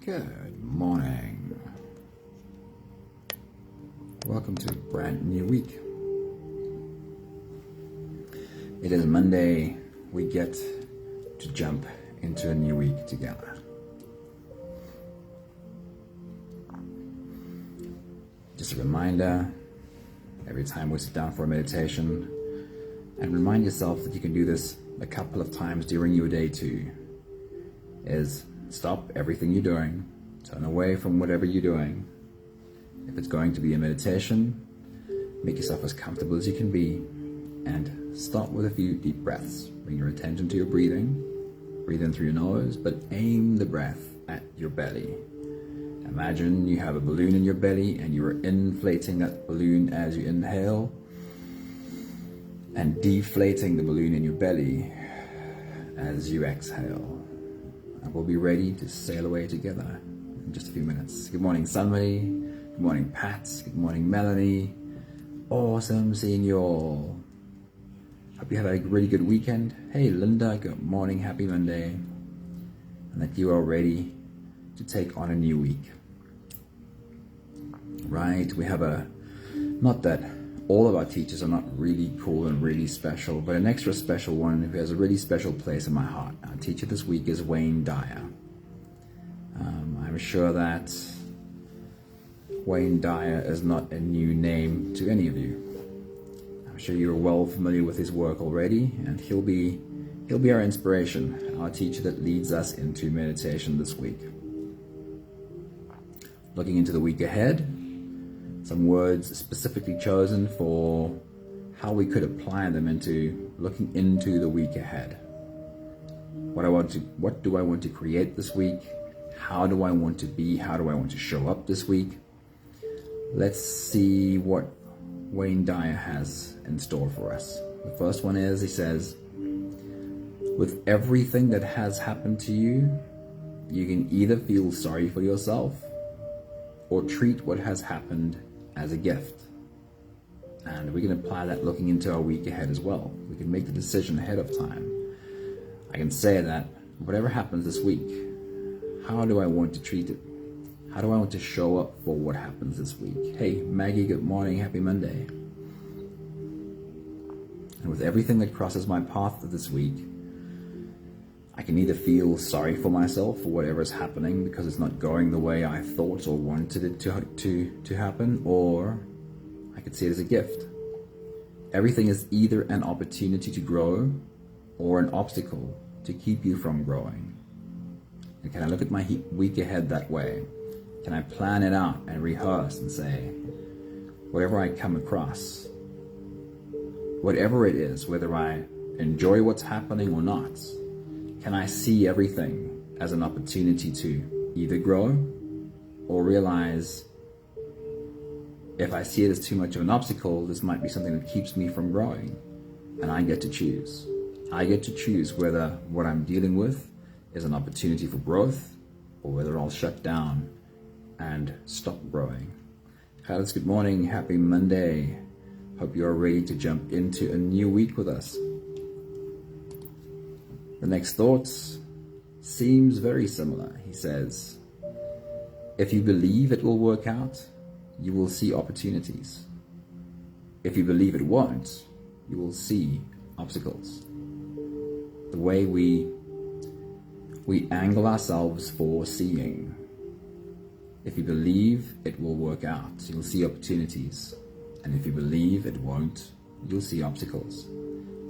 Good morning. Welcome to a brand new week. It is Monday. We get to jump into a new week together. Just a reminder, every time we sit down for a meditation, and remind yourself that you can do this a couple of times during your day too, is stop everything you're doing, turn away from whatever you're doing. If it's going to be a meditation, make yourself as comfortable as you can be, and start with a few deep breaths. Bring your attention to your breathing. Breathe in through your nose, but aim the breath at your belly. Imagine you have a balloon in your belly and you are inflating that balloon as you inhale and deflating the balloon in your belly as you exhale. And we'll be ready to sail away together in just a few minutes. Good morning, Sunny. Good morning, Pat. Good morning, Melanie. Awesome seeing you all. Hope you had a really good weekend. Hey, Linda. Good morning. Happy Monday. And that you are ready to take on a new week. Right, we have not that all of our teachers are not really cool and really special, but an extra special one who has a really special place in my heart. Our teacher this week is Wayne Dyer. I'm sure that Wayne Dyer is not a new name to any of you. I'm sure you're well familiar with his work already, and he'll be our inspiration, our teacher that leads us into meditation this week. Looking into the week ahead, some words specifically chosen for how we could apply them into looking into the week ahead. What do I want to create this week? How do I want to be? How do I want to show up this week? Let's see what Wayne Dyer has in store for us. The first one is, he says, with everything that has happened to you, you can either feel sorry for yourself or treat what has happened as a gift. And we can apply that looking into our week ahead as well. We can make the decision ahead of time. I can say that whatever happens this week, how do I want to treat it? How do I want to show up for what happens this week? Hey, Maggie, good morning. Happy Monday. And with everything that crosses my path this week, I can either feel sorry for myself for whatever is happening because it's not going the way I thought or wanted it to happen, or I could see it as a gift. Everything is either an opportunity to grow or an obstacle to keep you from growing. And can I look at my week ahead that way? Can I plan it out and rehearse and say, whatever I come across, whatever it is, whether I enjoy what's happening or not, can I see everything as an opportunity to either grow or realize if I see it as too much of an obstacle, this might be something that keeps me from growing, and I get to choose. I get to choose whether what I'm dealing with is an opportunity for growth or whether I'll shut down and stop growing. Alice, good morning. Happy Monday. Hope you are ready to jump into a new week with us. The next thought seems very similar. He says, if you believe it will work out, you will see opportunities. If you believe it won't, you will see obstacles. The way we angle ourselves for seeing. If you believe it will work out, you'll see opportunities. And if you believe it won't, you'll see obstacles.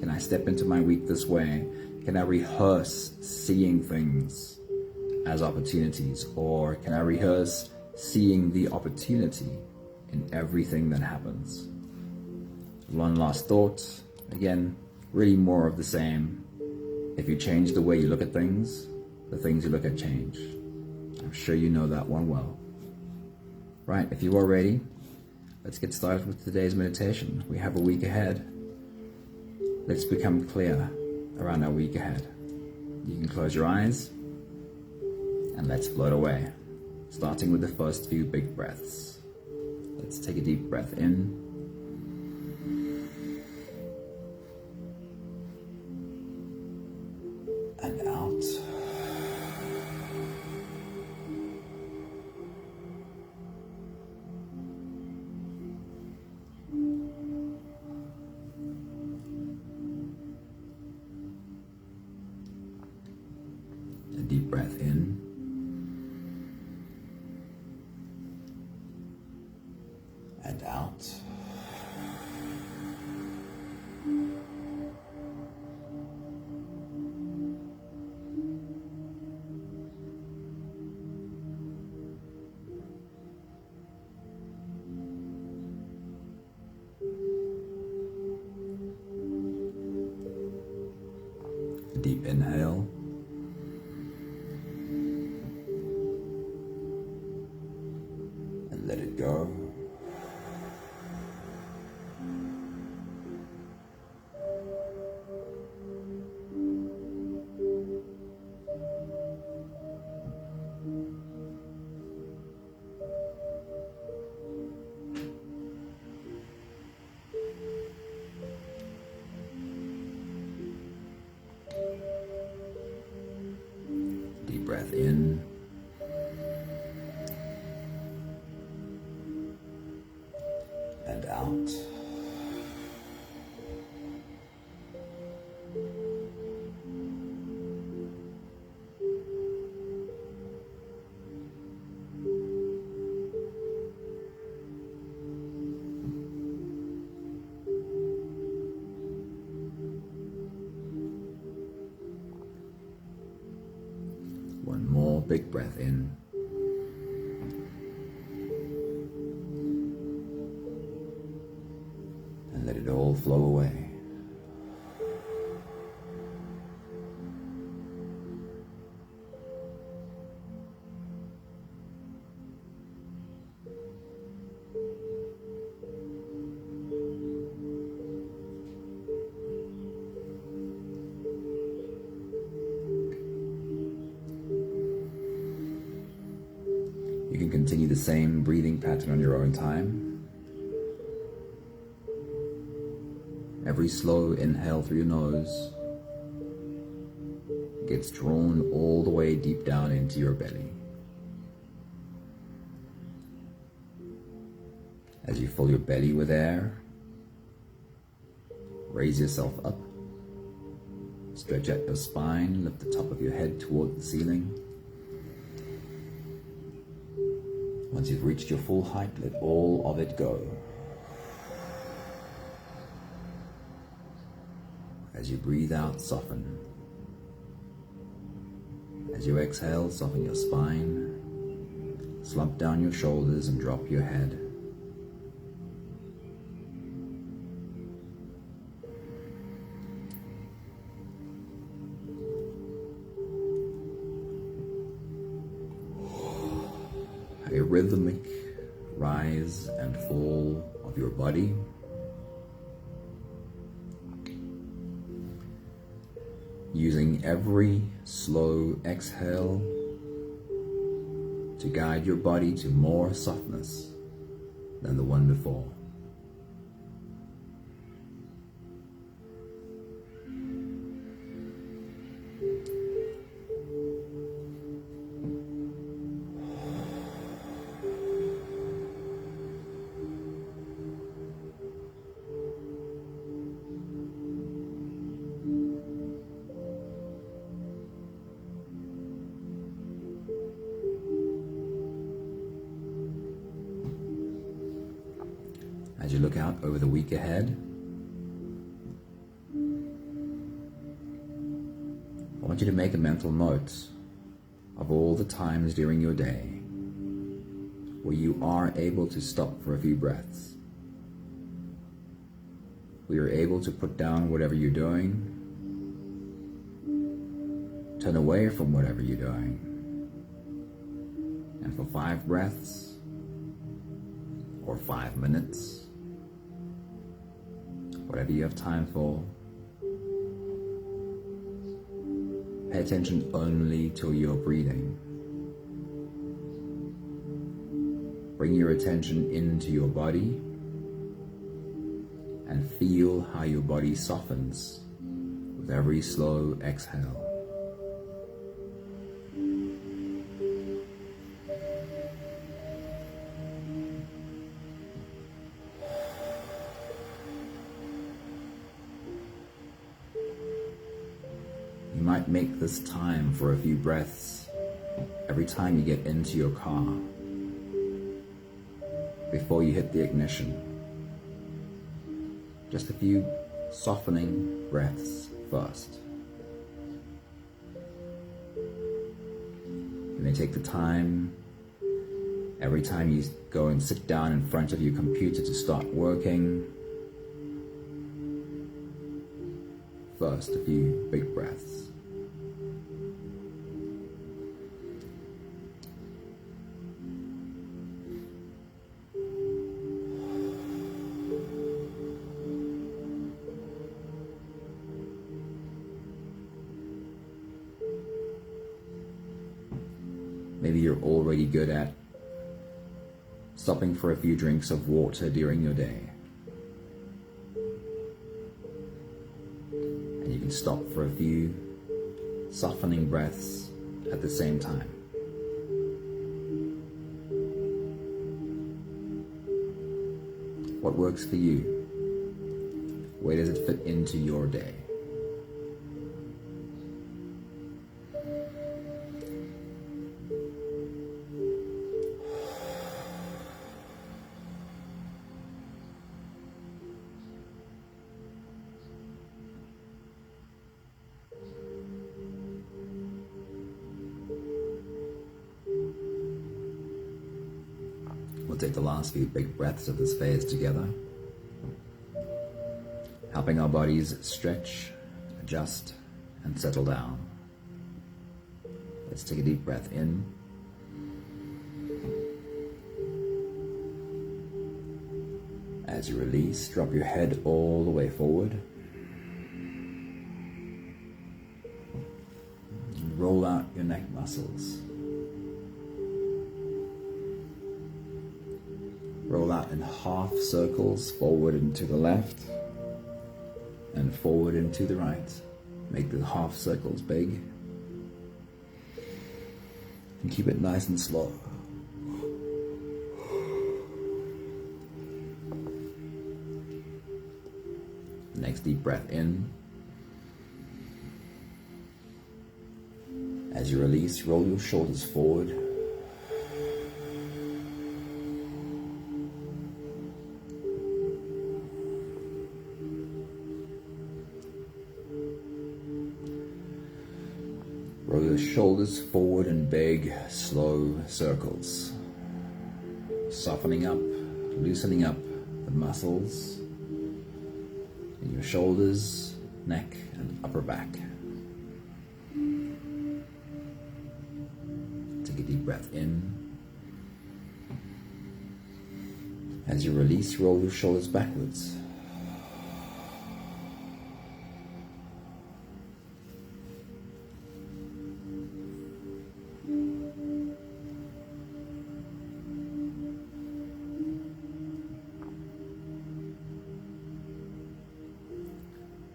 Can I step into my week this way? Can I rehearse seeing things as opportunities? Or can I rehearse seeing the opportunity in everything that happens? One last thought. Again, really more of the same. If you change the way you look at things, the things you look at change. I'm sure you know that one well. Right, if you are ready, let's get started with today's meditation. We have a week ahead. Let's become clear around our week ahead. You can close your eyes and let's float away, starting with the first few big breaths. Let's take a deep breath in and out. Deep breath in. And out. Deep inhale. And let it go. Deep breath in. And out. One more big breath in. And let it all flow away. You can continue the same breathing pattern on your own time. Every slow inhale through your nose gets drawn all the way deep down into your belly. As you fill your belly with air, raise yourself up, stretch out your spine, lift the top of your head toward the ceiling. Once you've reached your full height, let all of it go. As you breathe out, soften. As you exhale, soften your spine, slump down your shoulders and drop your head. A rhythmic rise and fall of your body. Using every slow exhale to guide your body to more softness than the one before. As you look out over the week ahead, I want you to make a mental note of all the times during your day where you are able to stop for a few breaths, where you're able to put down whatever you're doing, turn away from whatever you're doing, and for 5 breaths or 5 minutes, whatever you have time for, pay attention only to your breathing. Bring your attention into your body and feel how your body softens with every slow exhale. You might make this time for a few breaths every time you get into your car, before you hit the ignition. Just a few softening breaths first. You may take the time every time you go and sit down in front of your computer to start working. First, a few big breaths. Maybe you're already good at stopping for a few drinks of water during your day. And you can stop for a few softening breaths at the same time. What works for you? Where does it fit into your day? We'll take the last few big breaths of this phase together, helping our bodies stretch, adjust, and settle down. Let's take a deep breath in. As you release, drop your head all the way forward. And roll out your neck muscles. Roll out in half circles, forward and to the left, and forward and to the right. Make the half circles big. And keep it nice and slow. Next deep breath in. As you release, roll your shoulders forward. Roll your shoulders forward in big, slow circles. Softening up, loosening up the muscles in your shoulders, neck, and upper back. Take a deep breath in. As you release, roll your shoulders backwards.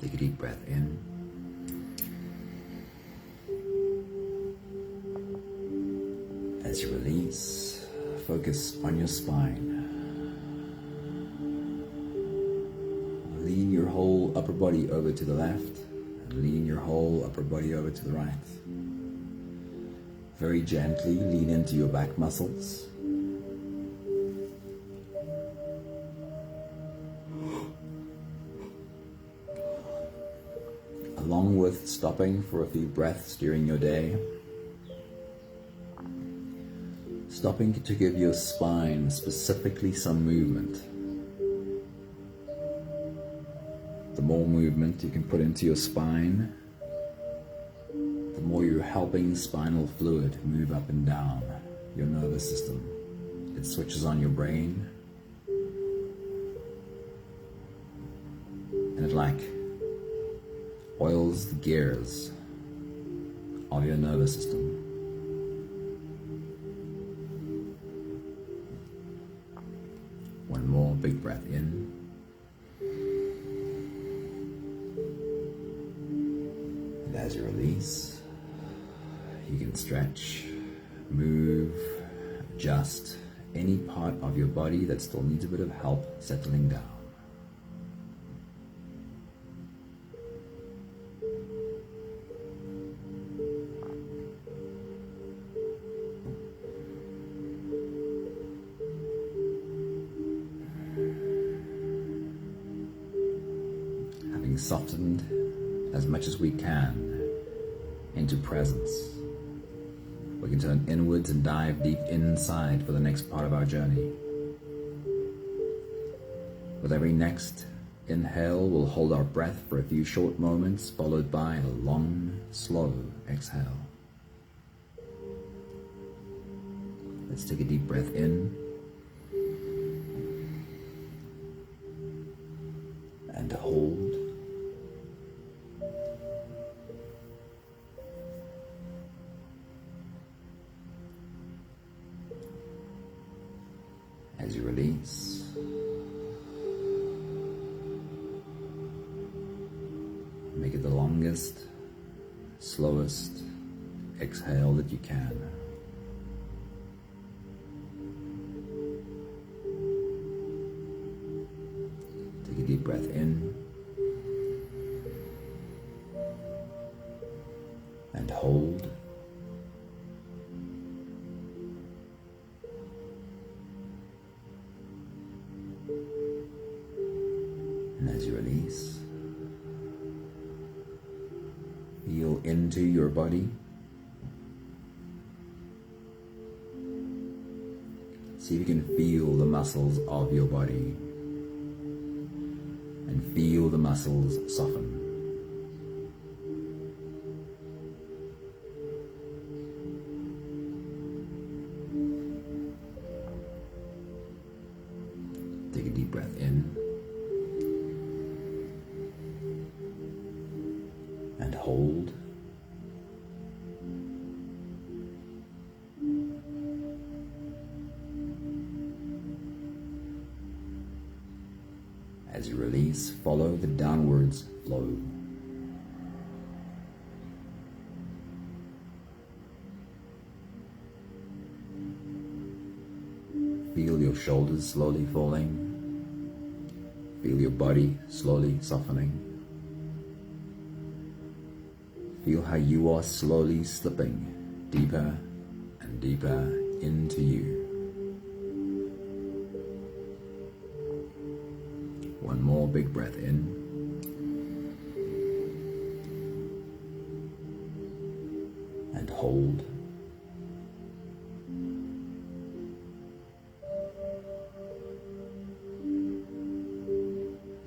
Take a deep breath in. As you release, focus on your spine. Lean your whole upper body over to the left, and lean your whole upper body over to the right. Very gently lean into your back muscles. Along with stopping for a few breaths during your day, stopping to give your spine specifically some movement. The more movement you can put into your spine, the more you're helping spinal fluid move up and down your nervous system. It switches on your brain, and it oils the gears of your nervous system. One more big breath in. And as you release, you can stretch, move, adjust any part of your body that still needs a bit of help settling down. softened as much as we can into presence. We can turn inwards and dive deep inside for the next part of our journey. With every next inhale, we'll hold our breath for a few short moments, followed by a long, slow exhale. Let's take a deep breath in and hold. As you release, make it the longest, slowest exhale that you can. Take a deep breath in and hold. And as you release, feel into your body. See if you can feel the muscles of your body and feel the muscles soften. Take a deep breath in and hold. As you release, follow the downwards flow. Feel your shoulders slowly falling. Feel your body slowly softening. Feel how you are slowly slipping deeper and deeper into you. One more big breath in. And hold.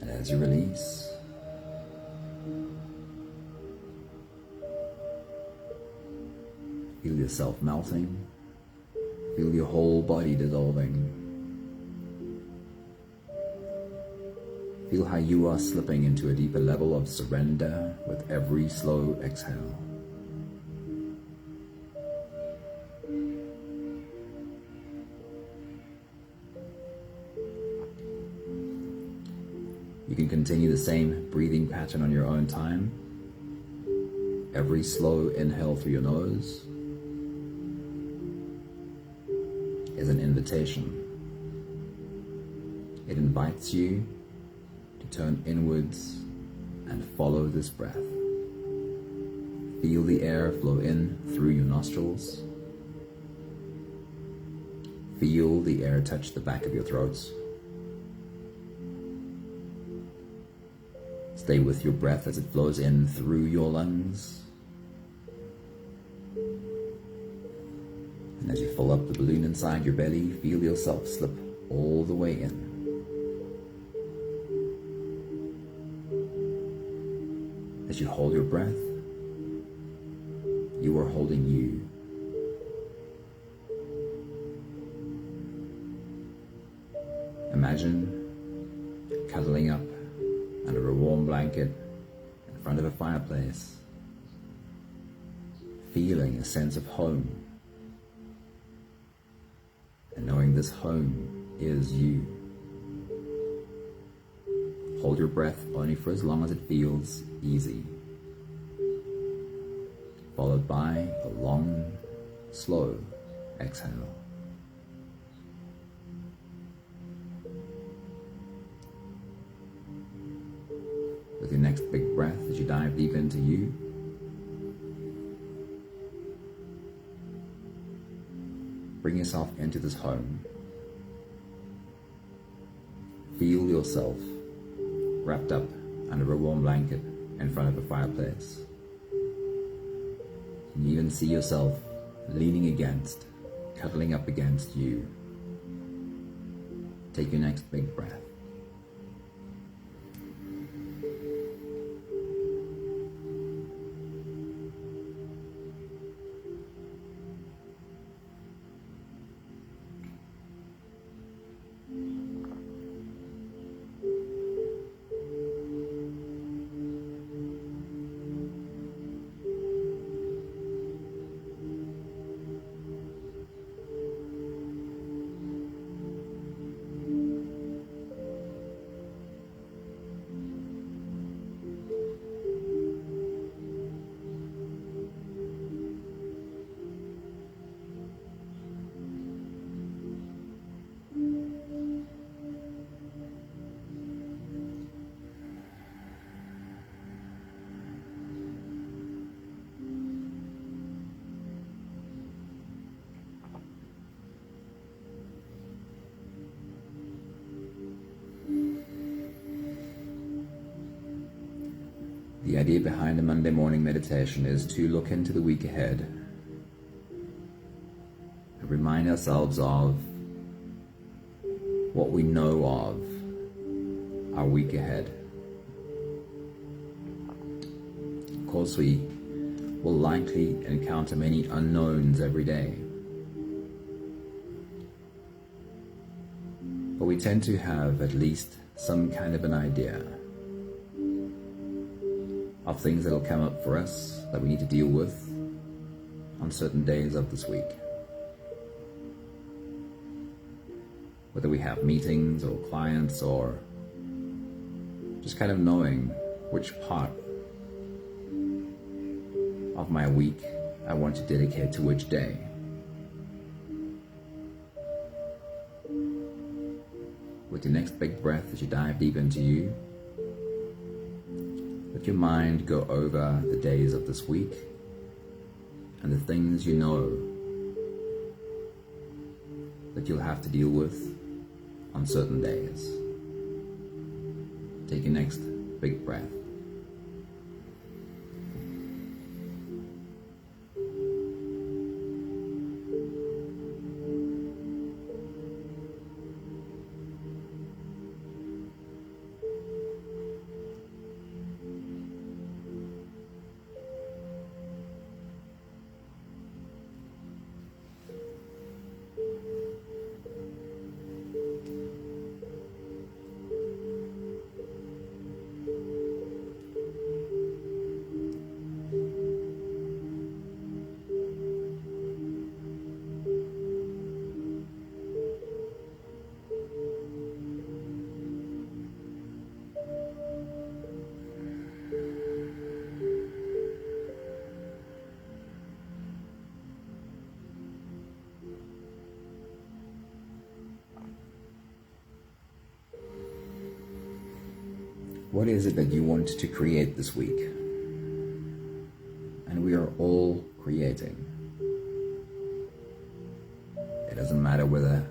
And as you release, feel yourself melting. Feel your whole body dissolving. Feel how you are slipping into a deeper level of surrender with every slow exhale. You can continue the same breathing pattern on your own time. Every slow inhale through your nose is an invitation. It invites you to turn inwards and follow this breath. Feel the air flow in through your nostrils. Feel the air touch the back of your throat. Stay with your breath as it flows in through your lungs. And as you fill up the balloon inside your belly, feel yourself slip all the way in. As you hold your breath, you are holding you. Imagine cuddling up under a warm blanket in front of a fireplace, feeling a sense of home, and knowing this home is you. Hold your breath only for as long as it feels easy, followed by a long, slow exhale. With your next big breath, as you dive deep into you, bring yourself into this home. Feel yourself wrapped up under a warm blanket in front of a fireplace. You can even see yourself leaning against, cuddling up against you. Take your next big breath. The idea behind a Monday morning meditation is to look into the week ahead and remind ourselves of what we know of our week ahead. Of course, we will likely encounter many unknowns every day, but we tend to have at least some kind of an idea of things that will come up for us that we need to deal with on certain days of this week. Whether we have meetings or clients or just kind of knowing which part of my week I want to dedicate to which day. With your next big breath as you dive deep into you, let your mind go over the days of this week and the things you know that you'll have to deal with on certain days. Take your next big breath. What is it that you want to create this week? And we are all creating. It doesn't matter whether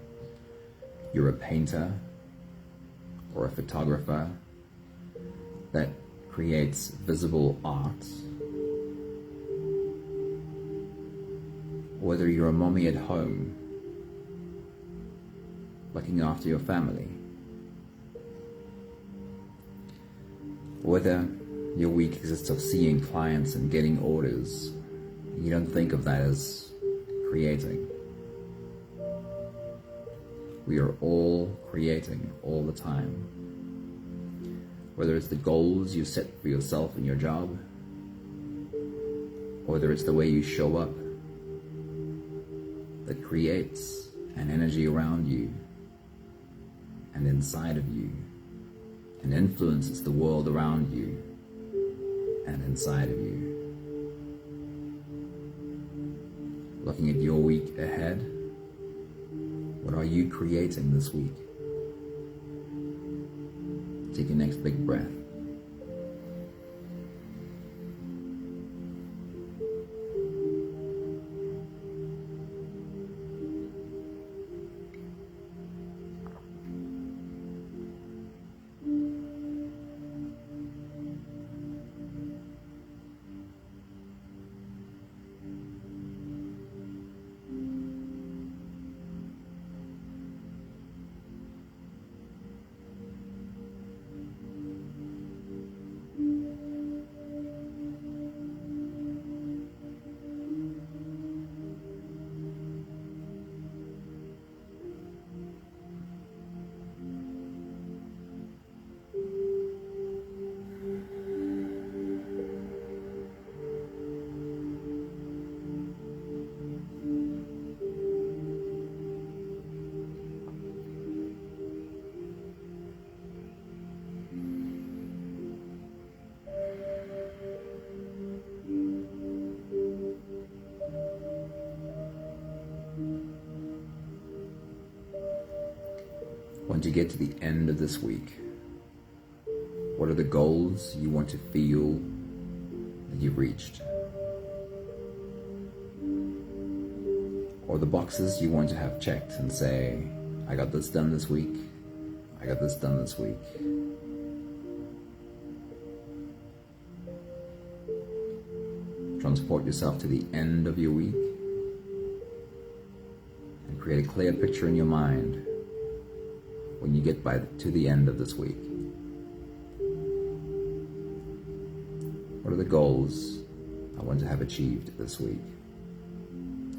you're a painter or a photographer that creates visible art, or whether you're a mommy at home looking after your family, whether your week consists of seeing clients and getting orders. You don't think of that as creating. We are all creating all the time. Whether it's the goals you set for yourself in your job, or whether it's the way you show up that creates an energy around you and inside of you, and influences the world around you and inside of you. Looking at your week ahead, what are you creating this week? Take your next big breath. Once you get to the end of this week, what are the goals you want to feel that you've reached? Or the boxes you want to have checked and say, I got this done this week, I got this done this week. Transport yourself to the end of your week and create a clear picture in your mind when you get to the end of this week. What are the goals I want to have achieved this week?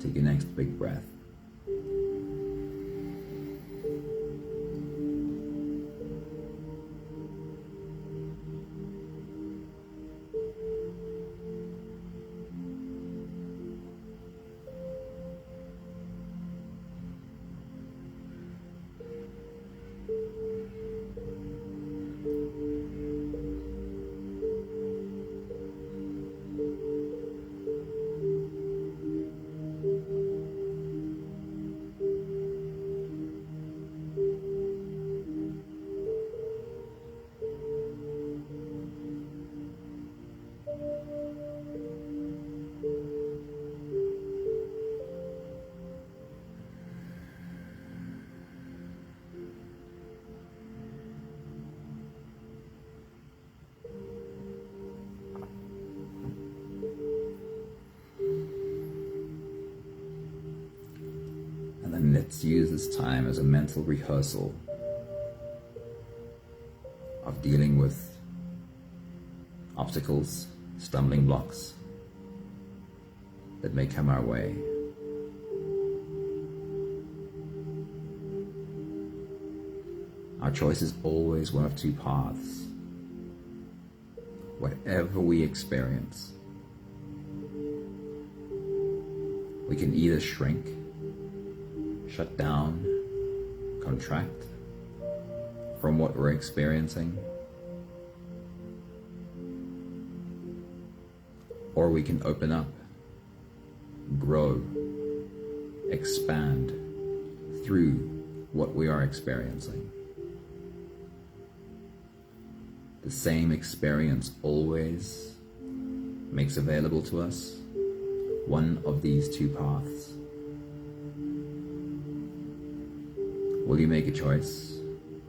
Take your next big breath. Let's use this time as a mental rehearsal of dealing with obstacles, stumbling blocks that may come our way. Our choice is always one of two paths. Whatever we experience, we can either shrink, shut down, contract from what we're experiencing, or we can open up, grow, expand through what we are experiencing. The same experience always makes available to us one of these two paths. Will you make a choice?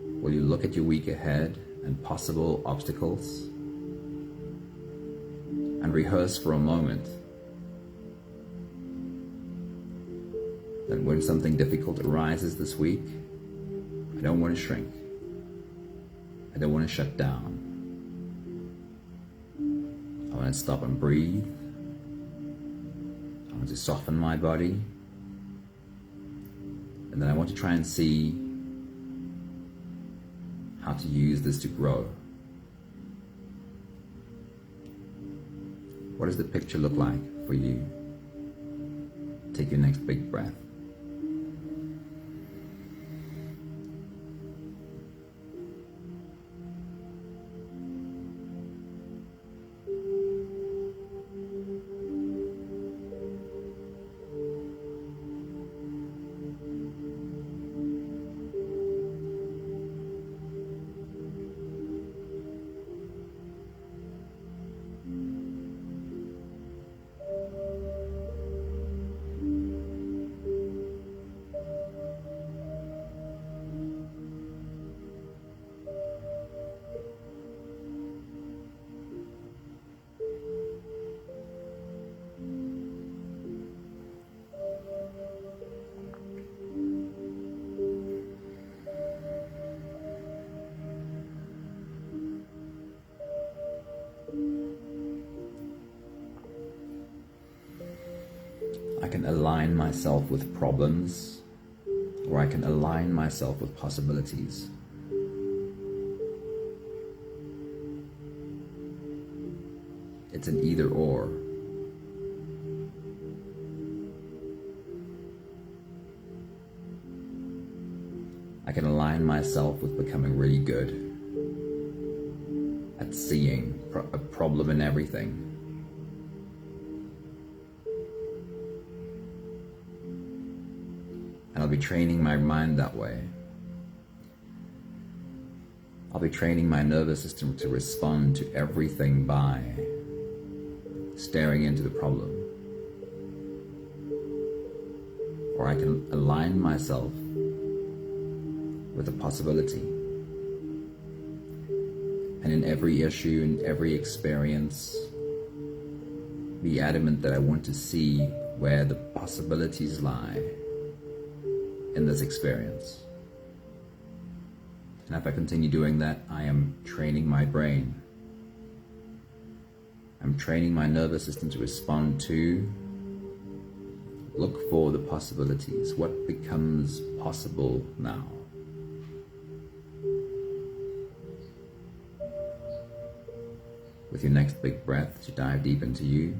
Will you look at your week ahead and possible obstacles and rehearse for a moment that when something difficult arises this week, I don't want to shrink. I don't want to shut down. I want to stop and breathe. I want to soften my body. And then I want to try and see how to use this to grow. What does the picture look like for you? Take your next big breath. I can align myself with problems, or I can align myself with possibilities. It's an either or. I can align myself with becoming really good at seeing a problem in everything. And I'll be training my mind that way. I'll be training my nervous system to respond to everything by staring into the problem. Or I can align myself with a possibility. And in every issue, in every experience, be adamant that I want to see where the possibilities lie in this experience. And if I continue doing that, I am training my brain. I'm training my nervous system to respond to, look for the possibilities. What becomes possible now? With your next big breath, to dive deep into you.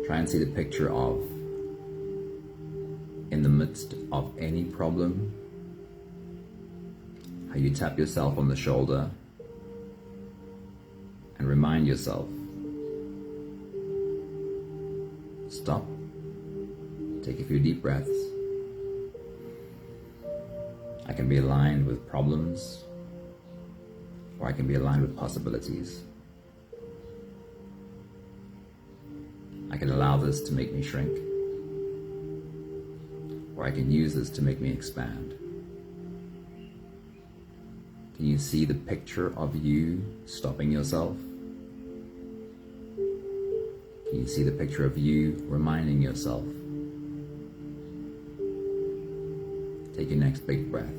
Try and see the picture of, in the midst of any problem, how you tap yourself on the shoulder and remind yourself, stop, take a few deep breaths. I can be aligned with problems, or I can be aligned with possibilities. I can allow this to make me shrink, or I can use this to make me expand. Can you see the picture of you stopping yourself? Can you see the picture of you reminding yourself? Take your next big breath.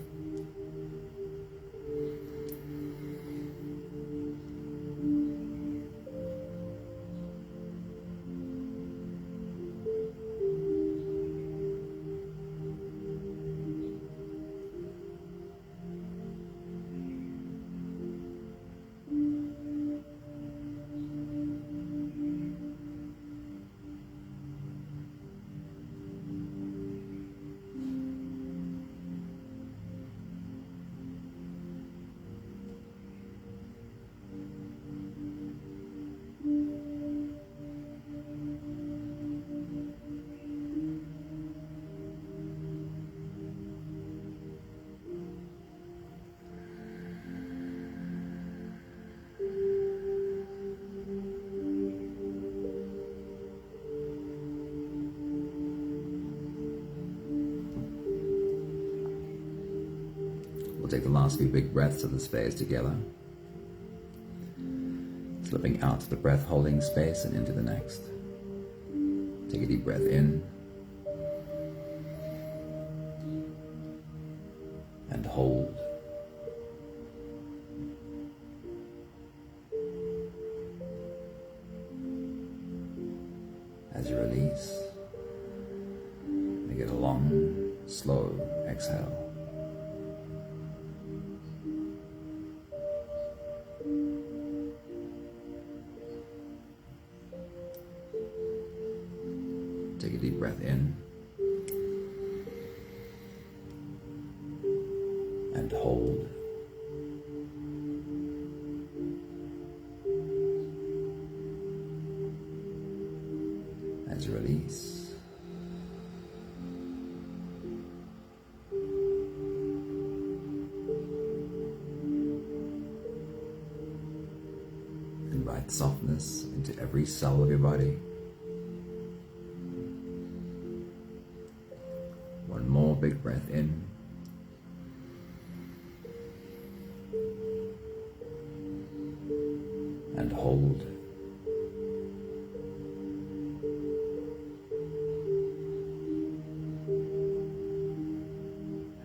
We'll take the last few big breaths of this phase together, slipping out of the breath holding space and into the next. Take a deep breath in and hold. As you release, make it a long, slow exhale. Take a deep breath in and hold. As you release, invite softness into every cell of your body. One more big breath in. And hold.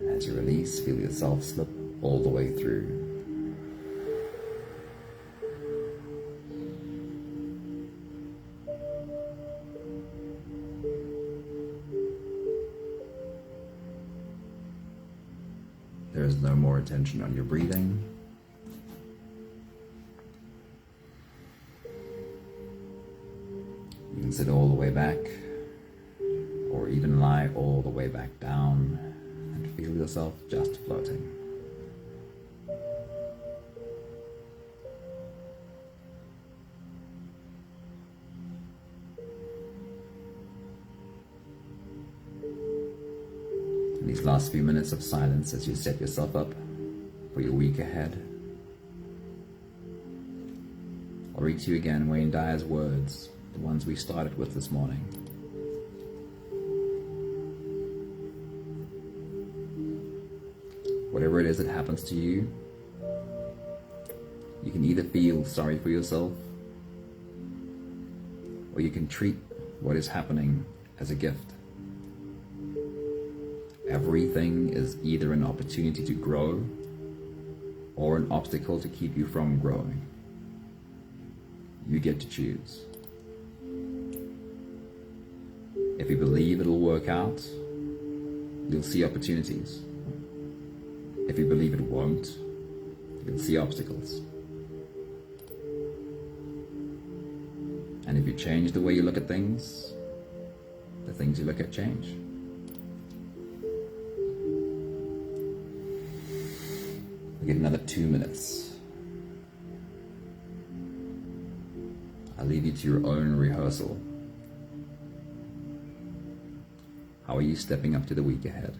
And as you release, feel yourself slip all the way through. There is no more attention on your breathing. You can sit all the way back, or even lie all the way back down and feel yourself just floating. These last few minutes of silence as you set yourself up for your week ahead. I'll read to you again Wayne Dyer's words, the ones we started with this morning. Whatever it is that happens to you, you can either feel sorry for yourself, or you can treat what is happening as a gift. Everything is either an opportunity to grow or an obstacle to keep you from growing. You get to choose. If you believe it'll work out, you'll see opportunities. If you believe it won't, you'll see obstacles. And if you change the way you look at things, the things you look at change. We get another 2 minutes. I'll leave you to your own rehearsal. How are you stepping up to the week ahead?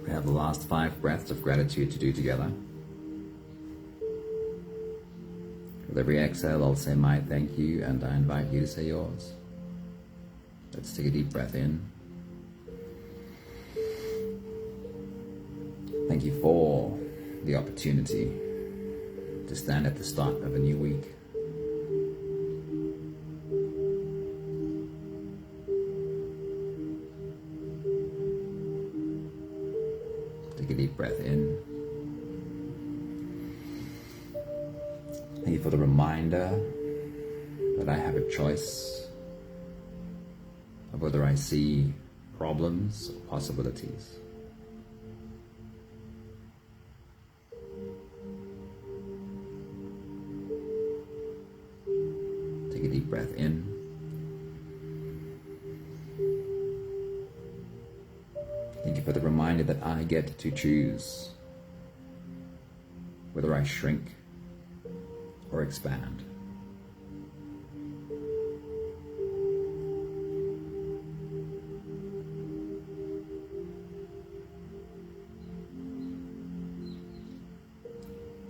We have the last 5 breaths of gratitude to do together. With every exhale, I'll say my thank you, and I invite you to say yours. Let's take a deep breath in. Thank you for the opportunity to stand at the start of a new week. Take a deep breath in. Thank you for the reminder that I have a choice of whether I see problems or possibilities. Take a deep breath in. Thank you for the reminder that I get to choose whether I shrink or expand.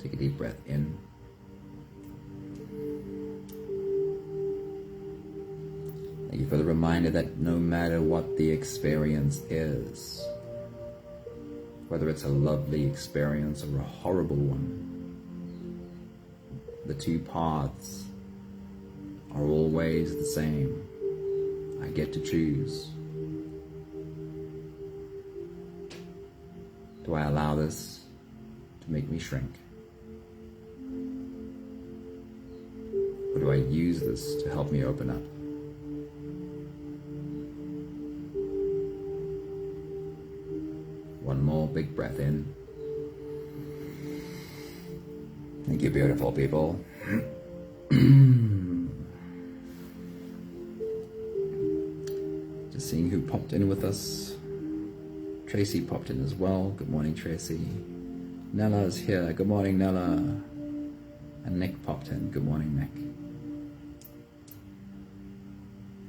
Take a deep breath in. Thank you for the reminder that no matter what the experience is, whether it's a lovely experience or a horrible one, the two paths are always the same. I get to choose. Do I allow this to make me shrink? Or do I use this to help me open up? One more big breath in. Thank you, beautiful people. popped in with us. Tracy popped in as well. Good morning, Tracy. Nella's here. Good morning, Nella. And Nick popped in. Good morning, Nick.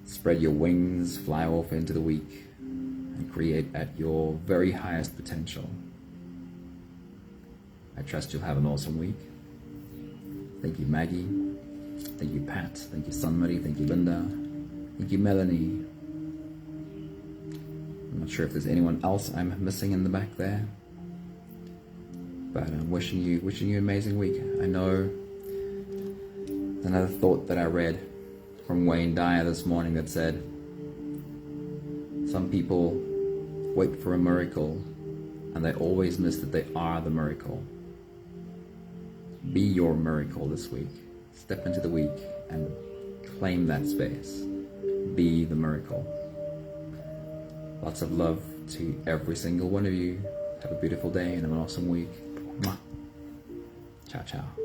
Spread your wings, fly off into the week, and create at your very highest potential. I trust you'll have an awesome week. Thank you, Maggie. Thank you, Pat. Thank you, Sunmarie. Thank you, Linda. Thank you, Melanie. I'm not sure if there's anyone else I'm missing in the back there, but I'm wishing you an amazing week. I know another thought that I read from Wayne Dyer this morning that said, some people wait for a miracle and they always miss that they are the miracle. Be your miracle this week. Step into the week and claim that space. Be the miracle. Lots of love to every single one of you. Have a beautiful day and an awesome week. Mwah. Ciao, ciao.